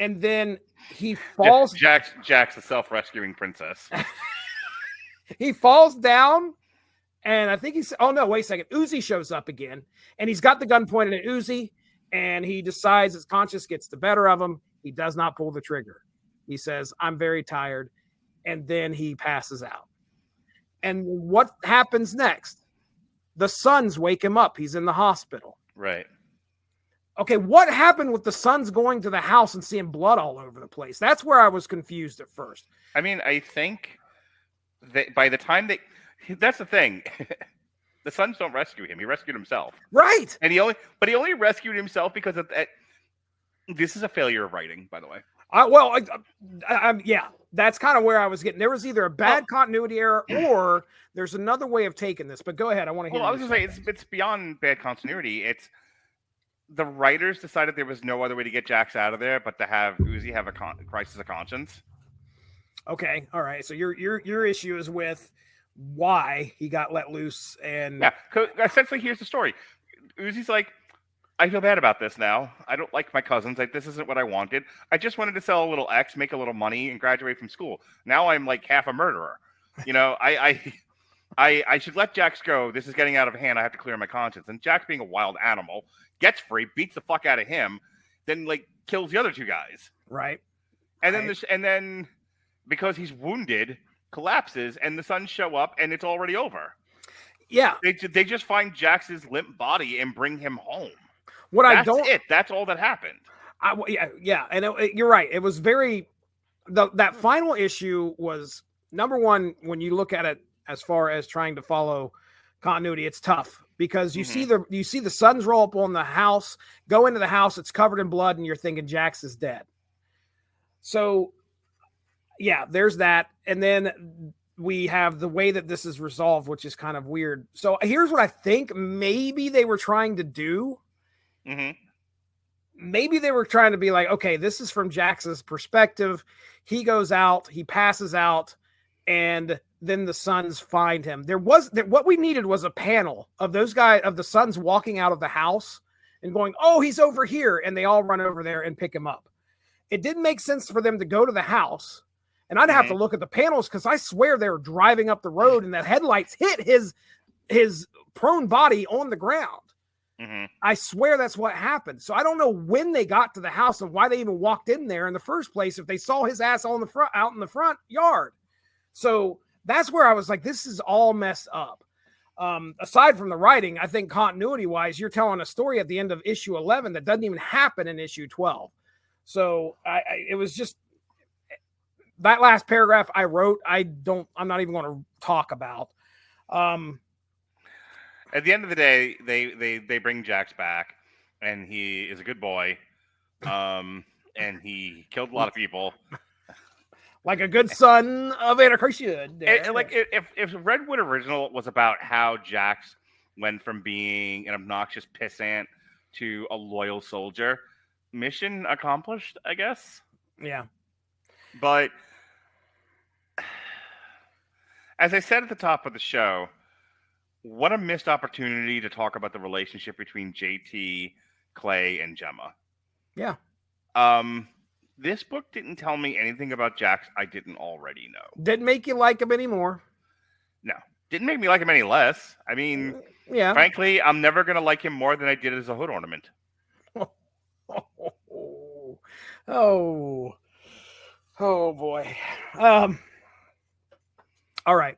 And then he falls. Jax, the self-rescuing princess. He falls down, and I think he's. Oh no! Wait a second. Uzi shows up again, and he's got the gun pointed at Uzi, and he decides his conscience gets the better of him. He does not pull the trigger. He says, "I'm very tired," and then he passes out. And what happens next? The sons wake him up. He's in the hospital. Right. Okay, what happened with the sons going to the house and seeing blood all over the place? That's where I was confused at first. I mean, I think that by the time that's the thing. The sons don't rescue him. He rescued himself. Right. And he only rescued himself because of that. This is a failure of writing, by the way. Yeah, that's kind of where I was getting. There was either a bad continuity error or there's another way of taking this. But go ahead. I want to hear. Well, I was going to say it's beyond bad continuity. It's the writers decided there was no other way to get Jax out of there but to have Uzi have a crisis of conscience. Okay, all right. So your issue is with why he got let loose, and yeah. Essentially, here's the story. Uzi's like, I feel bad about this now. I don't like my cousins. Like, this isn't what I wanted. I just wanted to sell a little X, make a little money, and graduate from school. Now I'm like half a murderer. You know, I should let Jax go. This is getting out of hand. I have to clear my conscience. And Jax, being a wild animal, gets free, beats the fuck out of him, then like kills the other two guys. Right. And then because he's wounded, collapses, and the sons show up, and it's already over. Yeah. They just find Jax's limp body and bring him home. That's all that happened. Yeah. And you're right. It was very that final issue was number one. When you look at it as far as trying to follow continuity, it's tough because you see the sons roll up on the house, go into the house, it's covered in blood, and you're thinking Jax is dead. So yeah, there's that. And then we have the way that this is resolved, which is kind of weird. So here's what I think maybe they were trying to do. Mm-hmm. Maybe they were trying to be like, okay, this is from Jax's perspective. He goes out, he passes out, and then the sons find him. What we needed was a panel of those guys, of the sons walking out of the house and going, oh, he's over here. And they all run over there and pick him up. It didn't make sense for them to go to the house. And I'd have to look at the panels because I swear they were driving up the road and the headlights hit his prone body on the ground. Mm-hmm. I swear that's what happened. So I don't know when they got to the house and why they even walked in there in the first place if they saw his ass out in the front yard. So that's where I was like, this is all messed up. Aside from the writing, I think continuity-wise, you're telling a story at the end of issue 11 that doesn't even happen in issue 12. So it was just that last paragraph I wrote. I'm not even going to talk about. At the end of the day, they bring Jax back, and he is a good boy, and he killed a lot of people, like a good son of Anarchy should. Like if Redwood original was about how Jax went from being an obnoxious pissant to a loyal soldier, mission accomplished, I guess. Yeah, but as I said at the top of the show, what a missed opportunity to talk about the relationship between JT, Clay, and Gemma. Yeah. This book didn't tell me anything about Jax I didn't already know. Didn't make you like him anymore. No. Didn't make me like him any less. I mean, yeah. Frankly, I'm never going to like him more than I did as a hood ornament. Oh boy. All right.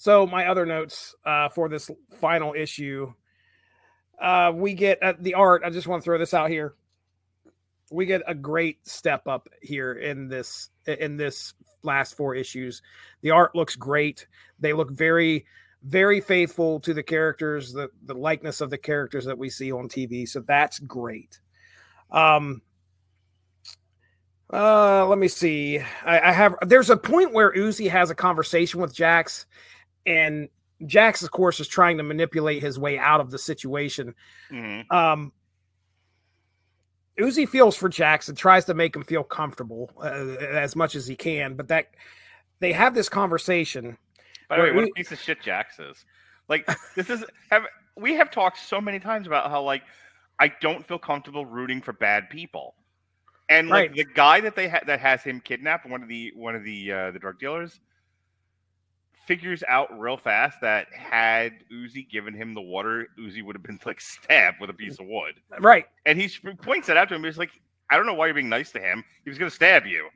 So my other notes for this final issue, we get the art. I just want to throw this out here. We get a great step up here in this last 4 issues. The art looks great. They look very, very faithful to the characters, the likeness of the characters that we see on TV. So that's great. Let me see. There's a point where Uzi has a conversation with Jax, and Jax, of course, is trying to manipulate his way out of the situation. Mm-hmm. Uzi feels for Jax and tries to make him feel comfortable as much as he can, but that they have this conversation. By the way, what a piece of shit Jax is. Like, we have talked so many times about how, like, I don't feel comfortable rooting for bad people. And Right. like the guy that that has him kidnapped, one of the drug dealers, figures out real fast that had Uzi given him the water, Uzi would have been like stabbed with a piece of wood. Right. And he points that out to him. He's like, I don't know why you're being nice to him. He was going to stab you.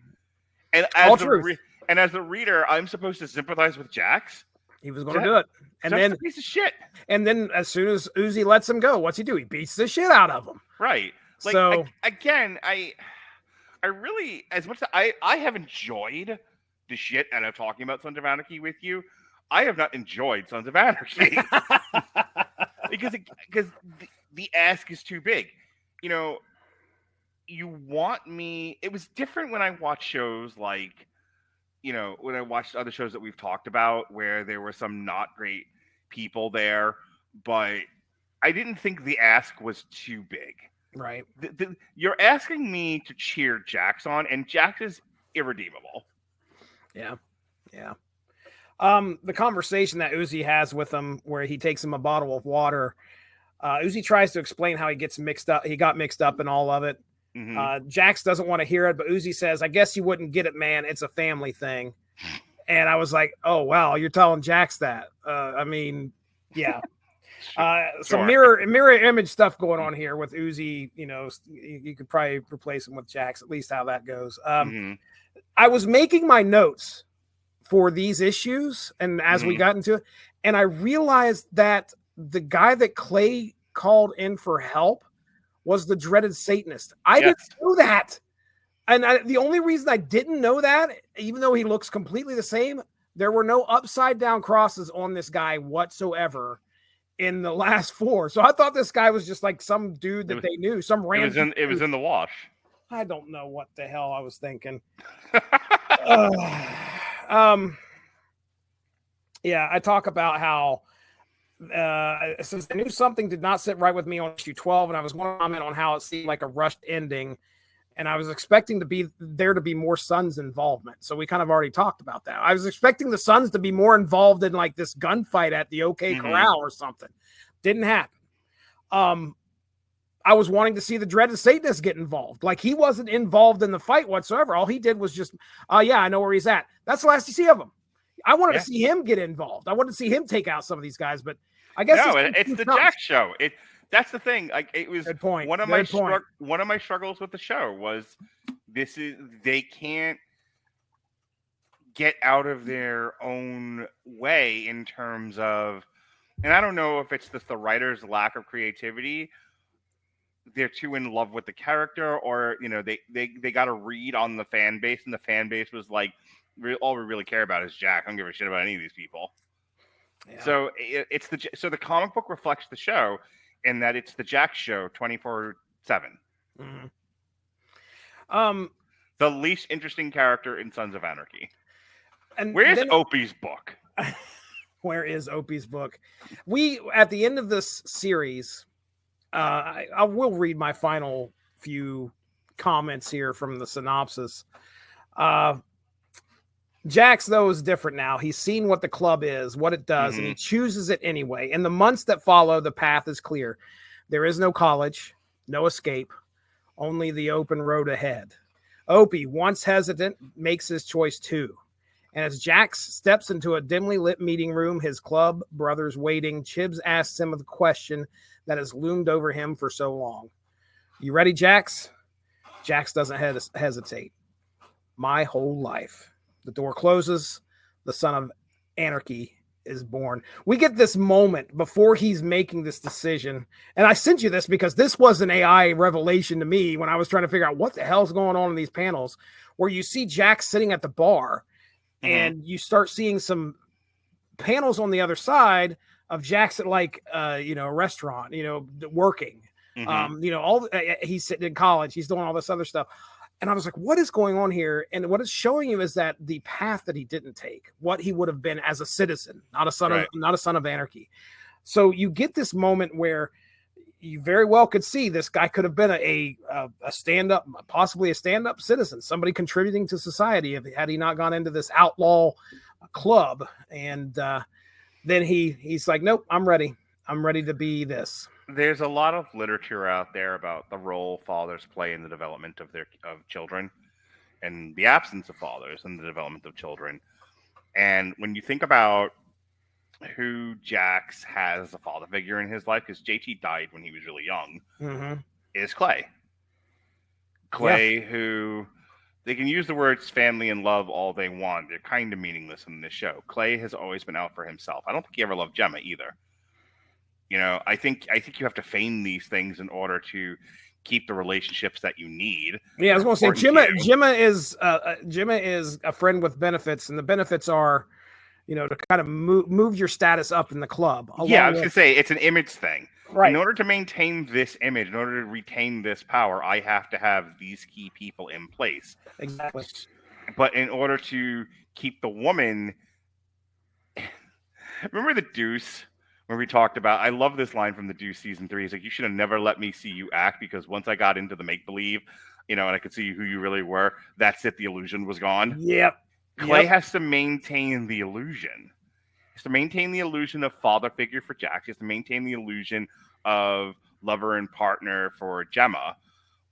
And All as truth. as the reader, I'm supposed to sympathize with Jax. He was going to do it. And then a piece of shit. And then as soon as Uzi lets him go, what's he do? He beats the shit out of him. Right. Like, so again, I really, as much as I have enjoyed the shit out of talking about Sons of Anarchy with you, I have not enjoyed Sons of Anarchy because the ask is too big. You know, you want me. It was different when I watched shows like, you know, when I watched other shows that we've talked about where there were some not great people there, but I didn't think the ask was too big. Right. You're asking me to cheer Jax on, and Jax is irredeemable. Yeah. Yeah. The conversation that Uzi has with him where he takes him a bottle of water, Uzi tries to explain how he gets mixed up. He got mixed up in all of it. Mm-hmm. Jax doesn't want to hear it, but Uzi says, I guess you wouldn't get it, man. It's a family thing. And I was like, oh, wow, you're telling Jax that. I mean, yeah. Some mirror image stuff going on here with Uzi. You know, you could probably replace him with Jax, at least how that goes. I was making my notes for these issues, and as we got into it, and I realized that the guy that Clay called in for help was the dreaded Satanist. I didn't know that. And the only reason I didn't know that, even though he looks completely the same, there were no upside down crosses on this guy whatsoever in the last 4. So I thought this guy was just like some dude that they knew, some random. It was in the wash. I don't know what the hell I was thinking. Yeah, I talk about how since I knew something did not sit right with me on issue 12, and I was going to comment on how it seemed like a rushed ending, and I was expecting to be more Sons involvement. So we kind of already talked about that. I was expecting the Sons to be more involved in like this gunfight at the OK Corral or something. Didn't happen. I was wanting to see the dreaded Satanist get involved. Like he wasn't involved in the fight whatsoever. All he did was just, yeah, I know where he's at. That's the last you see of him. I wanted to see him get involved. I wanted to see him take out some of these guys, but I guess it's the Jax show. That's the thing. Like it was good point. One of my struggles with the show was they can't get out of their own way in terms of, and I don't know if it's just the writer's lack of creativity. They're too in love with the character, or you know, they got a read on the fan base, and the fan base was like, all we really care about is Jack. I don't give a shit about any of these people. Yeah. So so the comic book reflects the show in that it's the Jack show 24/7. The least interesting character in Sons of Anarchy. And where's Opie's book? Where is Opie's book? We at the end of this series. I will read my final few comments here from the synopsis. Jax, though, is different now. He's seen what the club is, what it does, and he chooses it anyway. In the months that follow, the path is clear. There is no college, no escape, only the open road ahead. Opie, once hesitant, makes his choice too. And as Jax steps into a dimly lit meeting room, his club brothers waiting, Chibs asks him the question that has loomed over him for so long. You ready, Jax? Jax doesn't hesitate. My whole life. The door closes. The son of Anarchy is born. We get this moment before he's making this decision. And I sent you this because this was an AI revelation to me when I was trying to figure out what the hell's going on in these panels, where you see Jax sitting at the bar and you start seeing some panels on the other side of Jax at like, a restaurant, working, he's sitting in college, he's doing all this other stuff. And I was like, what is going on here? And what it's showing you is that the path that he didn't take, what he would have been as a citizen, not a son of Anarchy. So you get this moment where you very well could see this guy could have been a stand-up, possibly a stand-up citizen, somebody contributing to society had he not gone into this outlaw club. And then he's like, nope, I'm ready. I'm ready to be this. there's a lot of literature out there about the role fathers play in the development of children, and the absence of fathers in the development of children. And when you think about who Jax has as a father figure in his life, because JT died when he was really young, is Clay. Clay, who they can use the words family and love all they want. They're kind of meaningless in this show. Clay has always been out for himself. I don't think he ever loved Gemma either. You know, I think you have to feign these things in order to keep the relationships that you need. Yeah, I was going to say Gemma is a friend with benefits, and the benefits are, you know, to kind of move your status up in the club. Yeah, I was going to say it's an image thing. Right. In order to maintain this image, in order to retain this power, I have to have these key people in place. Exactly. But in order to keep the woman, remember the Deuce? Where we talked about, I love this line from the Deuce season 3. He's like, you should have never let me see you act, because once I got into the make-believe, you know, and I could see who you really were, that's it. The illusion was gone. Yep. Clay has to maintain the illusion. He has to maintain the illusion of father figure for Jax. He has to maintain the illusion of lover and partner for Gemma.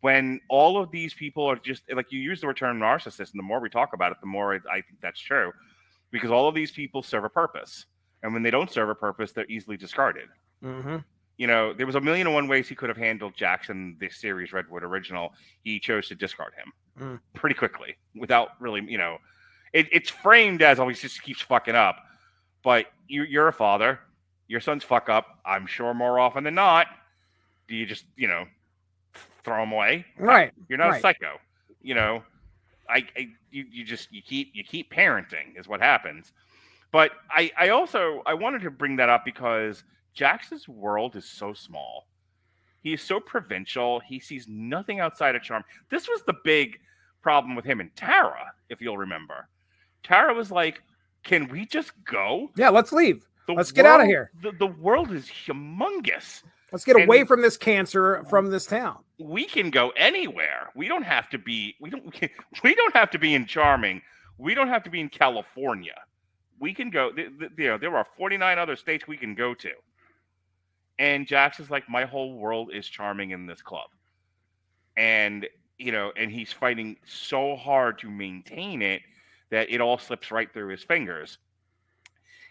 When all of these people are just, like, you use the term narcissist, and the more we talk about it, the more I think that's true. Because all of these people serve a purpose. And when they don't serve a purpose, they're easily discarded. You know, there was 1,000,001 ways he could have handled Jackson this series, Redwood original. He chose to discard him pretty quickly without really, you know, it's framed as, oh, he just keeps fucking up. But you're a father. Your sons fuck up. I'm sure more often than not. Do you just, you know, throw them away? Right. You're not a psycho. You know, you keep parenting is what happens. But I also wanted to bring that up because Jax's world is so small. He is so provincial. He sees nothing outside of charm. This was the big problem with him and Tara, if you'll remember. Tara was like, can we just go? Yeah, let's leave. Let's get out of here. The world is humongous. Let's get away from this cancer, from this town. We can go anywhere. We don't have to be we don't have to be in Charming. We don't have to be in California. We can go, there are 49 other states we can go to. And Jax is like, my whole world is charming in this club. And, you know, and he's fighting so hard to maintain it that it all slips right through his fingers.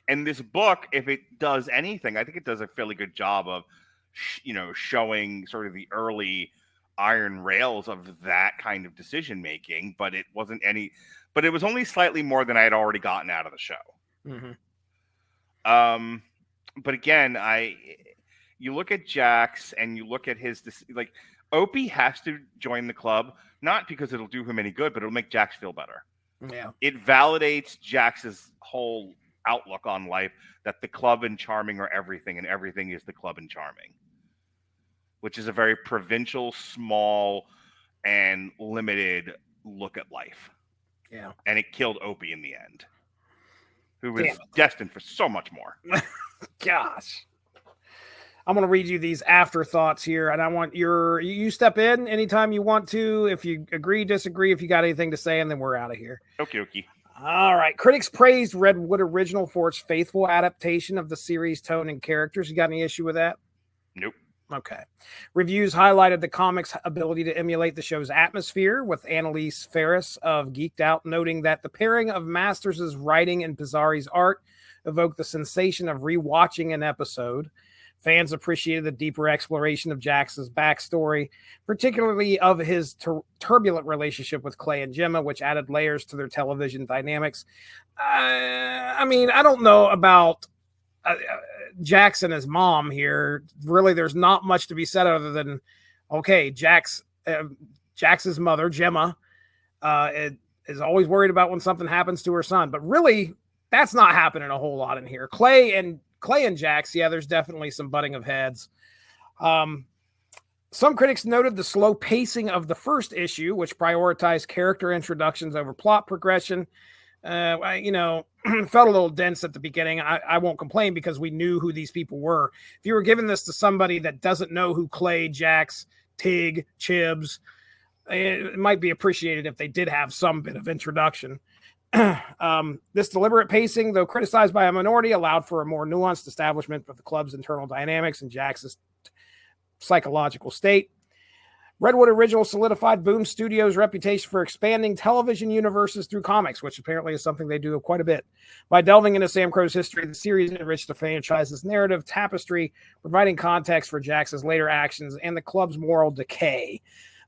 And this book, if it does anything, I think it does a fairly good job of, you know, showing sort of the early iron rails of that kind of decision making, but it was only slightly more than I had already gotten out of the show. But again, you look at Jax and you look at his, like, Opie has to join the club, not because it'll do him any good, but it'll make Jax feel better. Yeah. It validates Jax's whole outlook on life, that the club and Charming are everything, and everything is the club and Charming, which is a very provincial, small, and limited look at life. Yeah. And it killed Opie in the end, who was destined for so much more. Gosh. I'm going to read you these afterthoughts here, and I want you step in anytime you want to, if you agree, disagree, if you got anything to say, and then we're out of here. Okay. All right. Critics praised Redwood original for its faithful adaptation of the series' tone and characters. You got any issue with that? Nope. Okay. Reviews highlighted the comics' ability to emulate the show's atmosphere, with Annalise Ferris of Geeked Out noting that the pairing of Masters' writing and Pizzari's art evoked the sensation of rewatching an episode. Fans appreciated the deeper exploration of Jax's backstory, particularly of his turbulent relationship with Clay and Gemma, which added layers to their television dynamics. I mean, I don't know about Jax and his mom here. Really, there's not much to be said other than, okay, Jax's mother, Gemma, is always worried about when something happens to her son. But really, that's not happening a whole lot in here. Clay and Jax, yeah, there's definitely some butting of heads. Some critics noted the slow pacing of the first issue, which prioritized character introductions over plot progression. Felt a little dense at the beginning. I won't complain because we knew who these people were. If you were giving this to somebody that doesn't know who Clay, Jax, Tig, Chibs, it might be appreciated if they did have some bit of introduction. This deliberate pacing, though criticized by a minority, allowed for a more nuanced establishment of the club's internal dynamics and Jax's psychological state. Redwood original solidified Boom Studios' reputation for expanding television universes through comics, which apparently is something they do quite a bit. By delving into Sam Crow's history, the series enriched the franchise's narrative tapestry, providing context for Jax's later actions and the club's moral decay.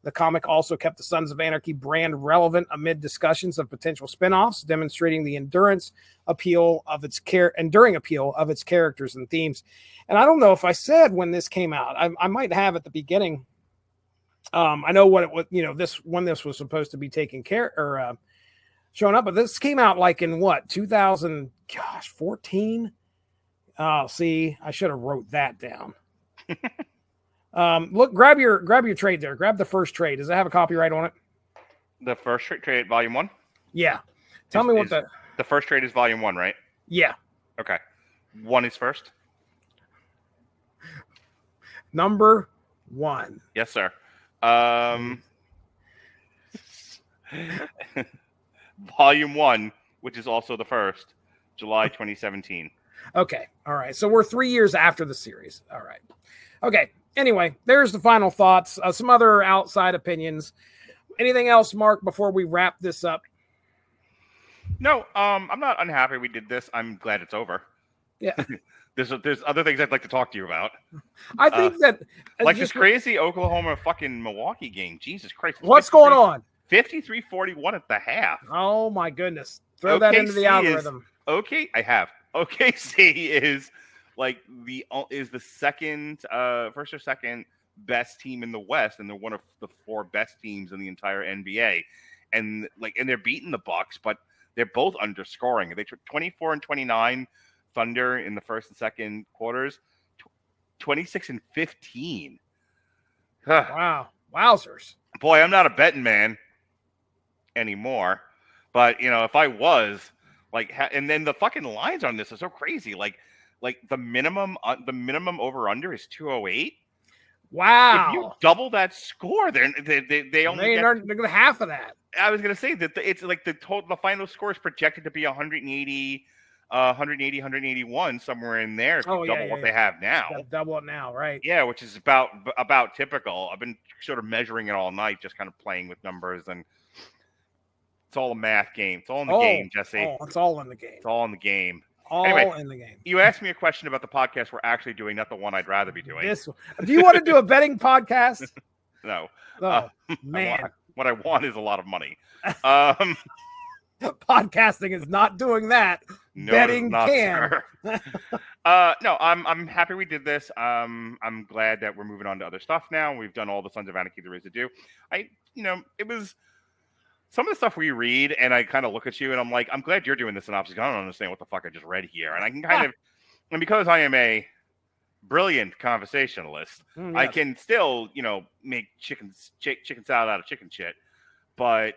The comic also kept the Sons of Anarchy brand relevant amid discussions of potential spinoffs, demonstrating the enduring appeal of its characters and themes. And I don't know if I said when this came out. I might have at the beginning. I know what it was, this was supposed to be taking care or showing up, but this came out like in what, 2014? See, I should have wrote that down. Look, grab your trade there. Grab the first trade. Does it have a copyright on it? The first trade, volume 1? Yeah. Tell me what the first trade is volume 1, right? Yeah. Okay. 1 is first? Number 1. Yes, sir. Volume 1, which is also the first, July 2017. Okay. All right. So we're 3 years after the series. All right. Okay. Anyway, there's the final thoughts. Some other outside opinions. Anything else, Mark, before we wrap this up? No, I'm not unhappy we did this. I'm glad it's over. Yeah. There's other things I'd like to talk to you about. I think that like this crazy Oklahoma fucking Milwaukee game. Jesus Christ. What's going on? 53-41 at the half. Oh my goodness. Throw that into the algorithm. OKC is like the second first or second best team in the West, and they're one of the 4 best teams in the entire NBA. And they're beating the Bucks, but they're both underscoring. They took 24 and 29 Thunder in the first and second quarters, 26 and 15. Wow. Wowzers. Boy, I'm not a betting man anymore. But, if I was, and then the fucking lines on this are so crazy. Like the minimum over-under is 208. Wow. If you double that score, they only get half of that. I was going to say that it's like the final score is projected to be 180, 181, somewhere in there. If you double what they have now. Double it now, right? Yeah, which is about typical. I've been sort of measuring it all night, just kind of playing with numbers, and it's all a math game. It's all in the game, Jesse. It's all in the game. It's all in the game. Anyway, in the game. You asked me a question about the podcast we're actually doing, not the one I'd rather be doing. Do you want to do a betting podcast? No. Oh, man. What I want is a lot of money. Podcasting is not doing that. No, betting not, can. No, I'm happy we did this. I'm glad that we're moving on to other stuff now. We've done all the Sons of Anarchy there is to do. It was some of the stuff we read, and I kind of look at you, and I'm like, I'm glad you're doing this synopsis. I don't understand what the fuck I just read here, and I can kind of, and because I am a brilliant conversationalist, yes. I can still, make chicken salad out of chicken shit. But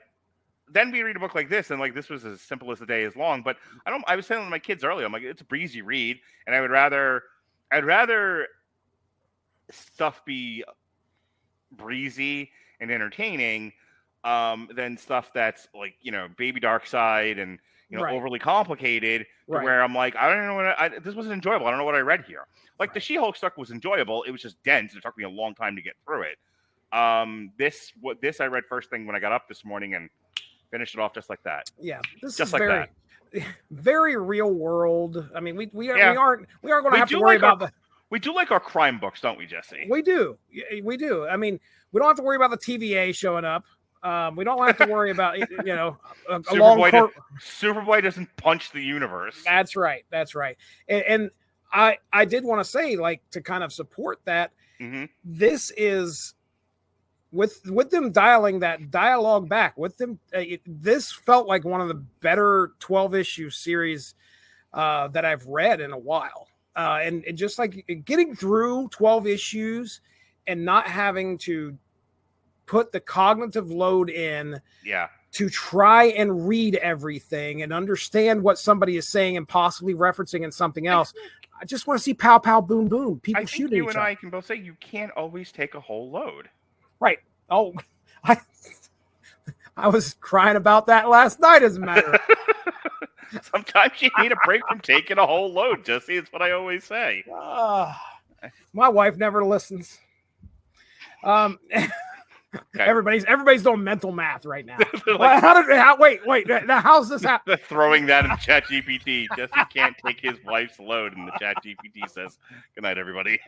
then we read a book like this, and this was as simple as the day is long. But I was telling my kids earlier, I'm like, it's a breezy read, and I'd rather stuff be breezy and entertaining than stuff that's Baby Dark Side and right. overly complicated, right. Where I'm like, I don't know this wasn't enjoyable. I don't know what I read here. Right. The She-Hulk stuff was enjoyable. It was just dense. It took me a long time to get through it. This I read first thing when I got up this morning and finished it off just like that. Yeah, this just is like very, that. Very real world. I mean, we aren't going to have to worry about We do like our crime books, don't we, Jesse? We do. I mean, we don't have to worry about the TVA showing up. We don't have to worry about Superboy doesn't punch the universe. That's right. And I did want to say, to kind of support that, mm-hmm. This is with them dialing that dialogue back with them. This felt like one of the better 12-issue series that I've read in a while. And just getting through 12 issues and not having to put the cognitive load in to try and read everything and understand what somebody is saying and possibly referencing in something else. I just want to see pow, pow, boom, boom. People shooting each other. You and I can both say you can't always take a whole load. Right. Oh, I was crying about that last night, as a matter of fact. Sometimes you need a break from taking a whole load, Jesse. It's what I always say. My wife never listens. Okay. Everybody's doing mental math right now. Like, Wait. Now, how's this happen? throwing that in ChatGPT. Jesse can't take his wife's load, and the ChatGPT says, "Good night, everybody."